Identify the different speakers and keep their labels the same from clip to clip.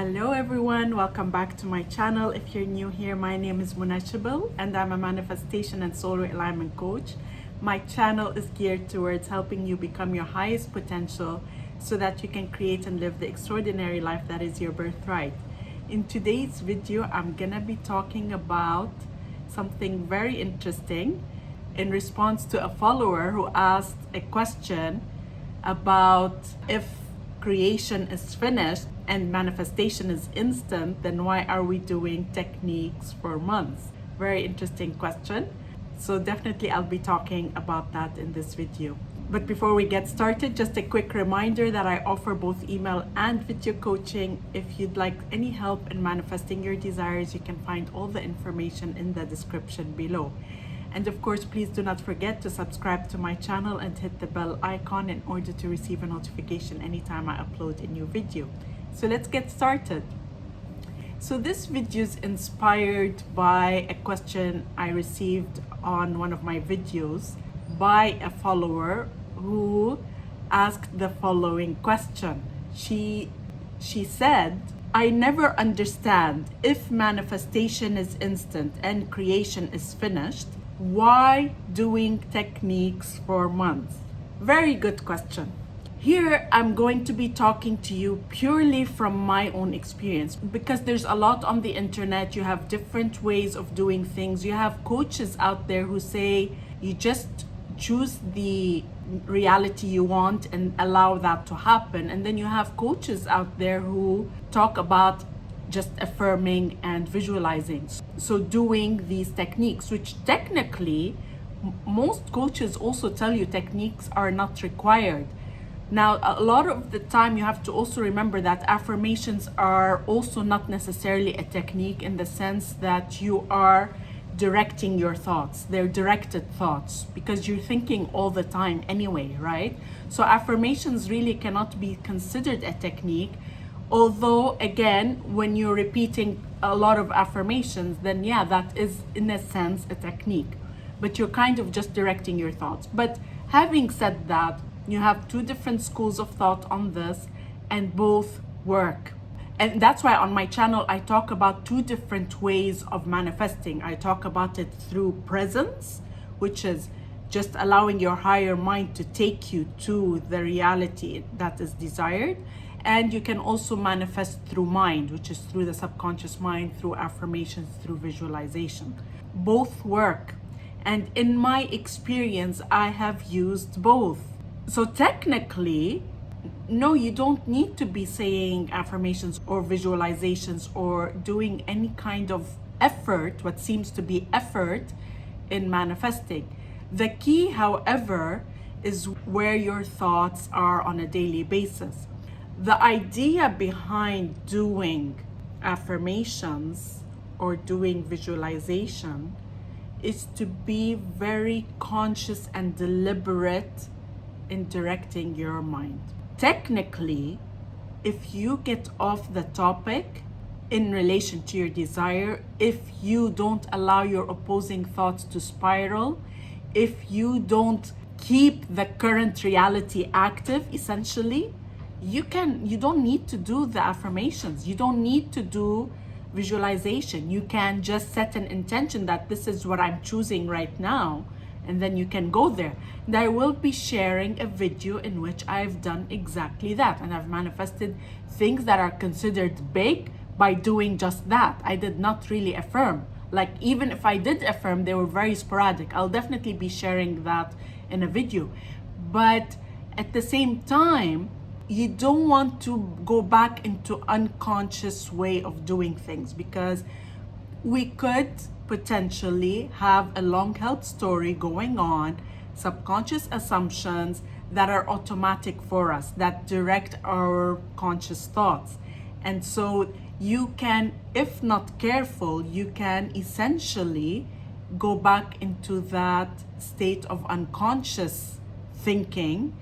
Speaker 1: Hello everyone, welcome back to my channel. If you're new here, my name is Irresistible and I'm a manifestation and soul realignment coach. My channel is geared towards helping you become your highest potential so that you can create and live the extraordinary life that is your birthright. In today's video, I'm gonna be talking about something very interesting in response to a follower who asked a question about if creation is finished and manifestation is instant, then why are we doing techniques for months? Very interesting question. So definitely I'll be talking about that in this video. But before we get started, just a quick reminder that I offer both email and video coaching. If you'd like any help in manifesting your desires, you can find all the information in the description below. And of course, please do not forget to subscribe to my channel and hit the bell icon in order to receive a notification anytime I upload a new video. So let's get started. So this video is inspired by a question I received on one of my videos by a follower who asked the following question. She said, I never understand if manifestation is instant and creation is finished, why doing techniques for months? Very good question. Here, I'm going to be talking to you purely from my own experience because there's a lot on the internet. You have different ways of doing things. You have coaches out there who say you just choose the reality you want and allow that to happen. And then you have coaches out there who talk about just affirming and visualizing. So doing these techniques, which technically most coaches also tell you techniques are not required. Now, a lot of the time you have to also remember that affirmations are also not necessarily a technique in the sense that you are directing your thoughts. They're directed thoughts because you're thinking all the time anyway, right? So affirmations really cannot be considered a technique. Although, again, when you're repeating a lot of affirmations, then yeah, that is in a sense a technique. But you're kind of just directing your thoughts. But having said that, you have two different schools of thought on this and both work. And that's why on my channel, I talk about two different ways of manifesting. I talk about it through presence, which is just allowing your higher mind to take you to the reality that is desired. And you can also manifest through mind, which is through the subconscious mind, through affirmations, through visualization. Both work. And in my experience, I have used both. So technically, no, you don't need to be saying affirmations or visualizations or doing any kind of effort, what seems to be effort in manifesting. The key, however, is where your thoughts are on a daily basis. The idea behind doing affirmations or doing visualization is to be very conscious and deliberate in directing your mind. Technically, if you get off the topic in relation to your desire, if you don't allow your opposing thoughts to spiral, if you don't keep the current reality active, essentially, you don't need to do the affirmations. You don't need to do visualization. You can just set an intention that this is what I'm choosing right now, and then you can go there. And I will be sharing a video in which I've done exactly that, and I've manifested things that are considered big by doing just that. I did not really affirm. Like, even if I did affirm, they were very sporadic. I'll definitely be sharing that in a video. But at the same time, you don't want to go back into unconscious way of doing things because we could potentially have a long-held story going on, subconscious assumptions that are automatic for us, that direct our conscious thoughts. And so you can, if not careful, you can essentially go back into that state of unconscious thinking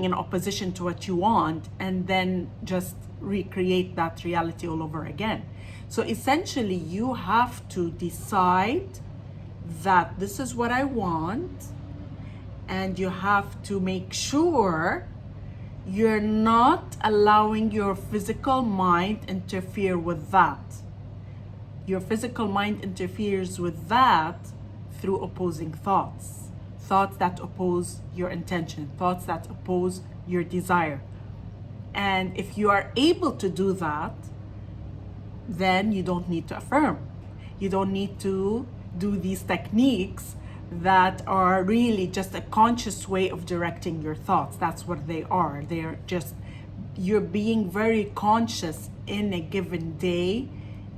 Speaker 1: in opposition to what you want, and then just recreate that reality all over again. So essentially, you have to decide that this is what I want, and you have to make sure you're not allowing your physical mind interfere with that. Your physical mind interferes with that through opposing thoughts. Thoughts that oppose your intention, thoughts that oppose your desire. And if you are able to do that, then you don't need to affirm. You don't need to do these techniques that are really just a conscious way of directing your thoughts. That's what they are. They're just, you're being very conscious in a given day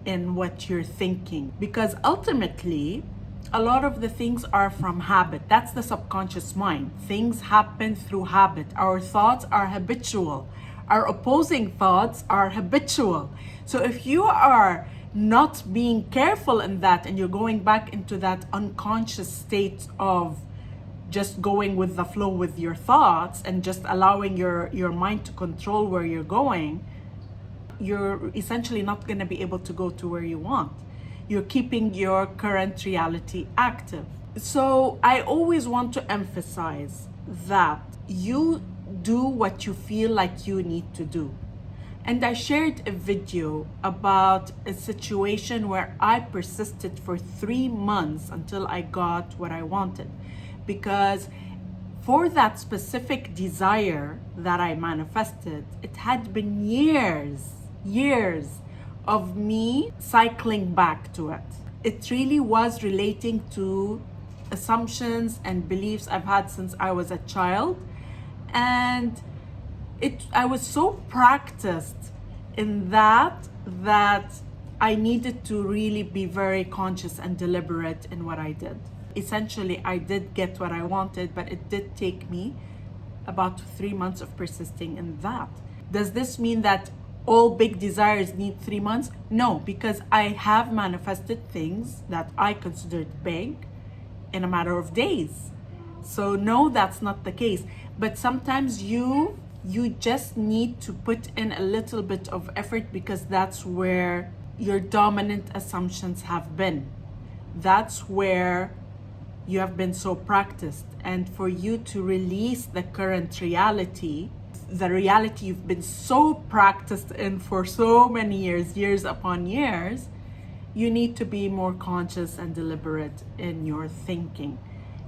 Speaker 1: in what you're thinking. Because ultimately, a lot of the things are from habit. That's the subconscious mind. Things happen through habit. Our thoughts are habitual. Our opposing thoughts are habitual. So if you are not being careful in that and you're going back into that unconscious state of just going with the flow with your thoughts and just allowing your mind to control where you're going, you're essentially not going to be able to go to where you want. You're keeping your current reality active. So I always want to emphasize that you do what you feel like you need to do. And I shared a video about a situation where I persisted for 3 months until I got what I wanted. Because for that specific desire that I manifested, it had been years of me cycling back to it. It really was relating to assumptions and beliefs I've had since I was a child. And I was so practiced in that I needed to really be very conscious and deliberate in what I did. Essentially, I did get what I wanted, but it did take me about 3 months of persisting in that. Does this mean that all big desires need 3 months? No, because I have manifested things that I considered big in a matter of days. So no, that's not the case. But sometimes you just need to put in a little bit of effort, because that's where your dominant assumptions have been. That's where you have been so practiced. And for you to release the current reality, the reality you've been so practiced in for so many years upon years, you need to be more conscious and deliberate in your thinking.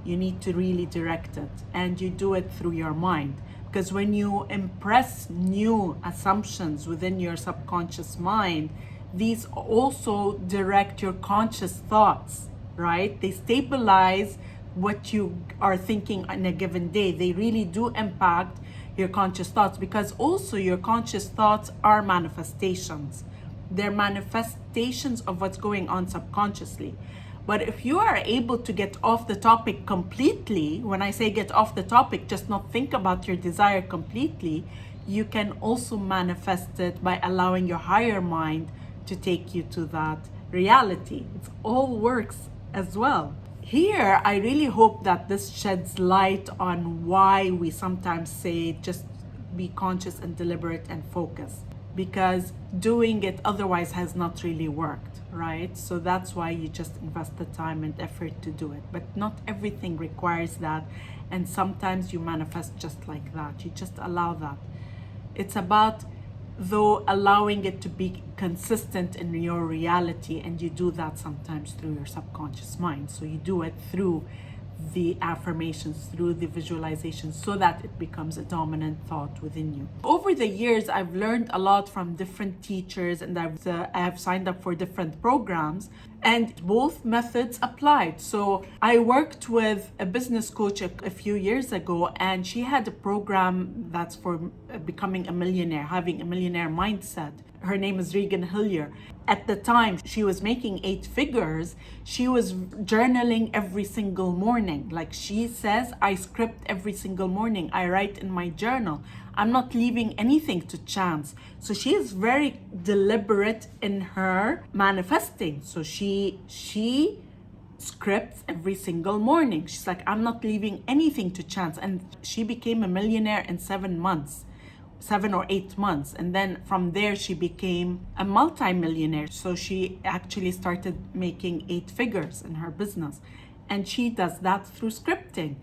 Speaker 1: You need to really direct it, and you do it through your mind. Because when you impress new assumptions within your subconscious mind, these also direct your conscious thoughts, right? They stabilize what you are thinking on a given day. They really do impact your conscious thoughts, because also your conscious thoughts are manifestations. They're manifestations of what's going on subconsciously. But if you are able to get off the topic completely, when I say get off the topic, just not think about your desire completely, you can also manifest it by allowing your higher mind to take you to that reality. It all works as well. Here, I really hope that this sheds light on why we sometimes say just be conscious and deliberate and focus, because doing it otherwise has not really worked, right? So that's why you just invest the time and effort to do it. But not everything requires that, and sometimes you manifest just like that. You just allow that. It's about, though, allowing it to be consistent in your reality, and you do that sometimes through your subconscious mind. So you do it through the affirmations, through the visualization, so that it becomes a dominant thought within you. Over the years, I've learned a lot from different teachers, and I have signed up for different programs, and both methods applied. So I worked with a business coach a few years ago, and she had a program that's for becoming a millionaire, having a millionaire mindset. Her name is Regan Hillier. At the time she was making 8 figures, she was journaling every single morning. Like she says, I script every single morning. I write in my journal. I'm not leaving anything to chance. So she is very deliberate in her manifesting. So she scripts every single morning. She's like, I'm not leaving anything to chance. And she became a millionaire in 7 months. 7 or 8 months, and then from there she became a multi-millionaire. So she actually started making 8 figures in her business, and she does that through scripting.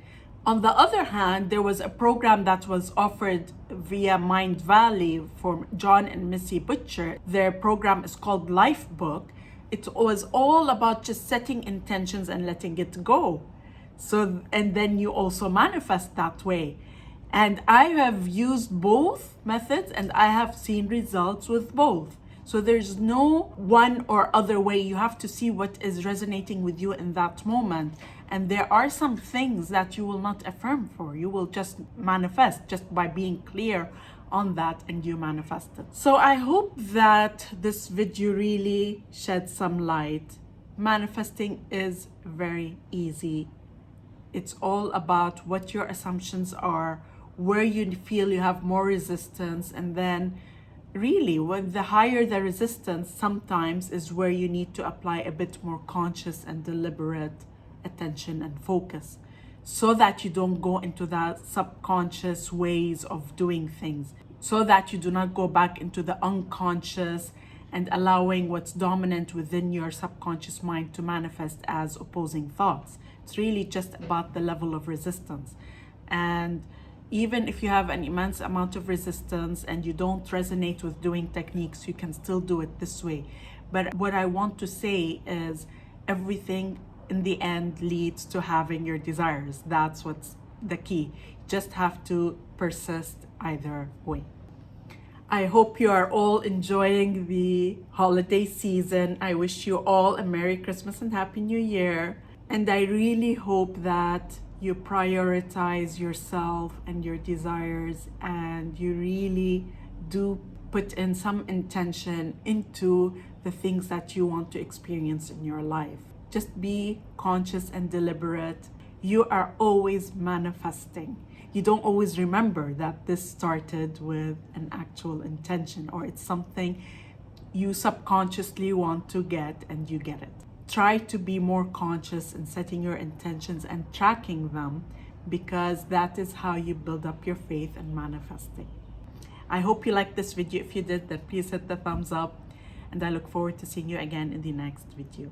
Speaker 1: On the other hand, there was a program that was offered via Mind Valley for John and Missy Butcher. Their program is called Life Book. It was all about just setting intentions and letting it go. So, and then you also manifest that way. And I have used both methods and I have seen results with both. So there's no one or other way. You have to see what is resonating with you in that moment. And there are some things that you will not affirm for. You will just manifest just by being clear on that, and you manifest it. So I hope that this video really sheds some light. Manifesting is very easy. It's all about what your assumptions are, where you feel you have more resistance, and then really, when the higher the resistance, sometimes is where you need to apply a bit more conscious and deliberate attention and focus, so that you don't go into that subconscious ways of doing things, so that you do not go back into the unconscious and allowing what's dominant within your subconscious mind to manifest as opposing thoughts. It's really just about the level of resistance. And even if you have an immense amount of resistance and you don't resonate with doing techniques, you can still do it this way. But what I want to say is everything in the end leads to having your desires. That's what's the key. Just have to persist either way. I hope you are all enjoying the holiday season. I wish you all a Merry Christmas and Happy New Year. And I really hope that you prioritize yourself and your desires, and you really do put in some intention into the things that you want to experience in your life. Just be conscious and deliberate. You are always manifesting. You don't always remember that this started with an actual intention, or it's something you subconsciously want to get and you get it. Try to be more conscious in setting your intentions and tracking them, because that is how you build up your faith and manifesting. I hope you liked this video. If you did, then please hit the thumbs up, and I look forward to seeing you again in the next video.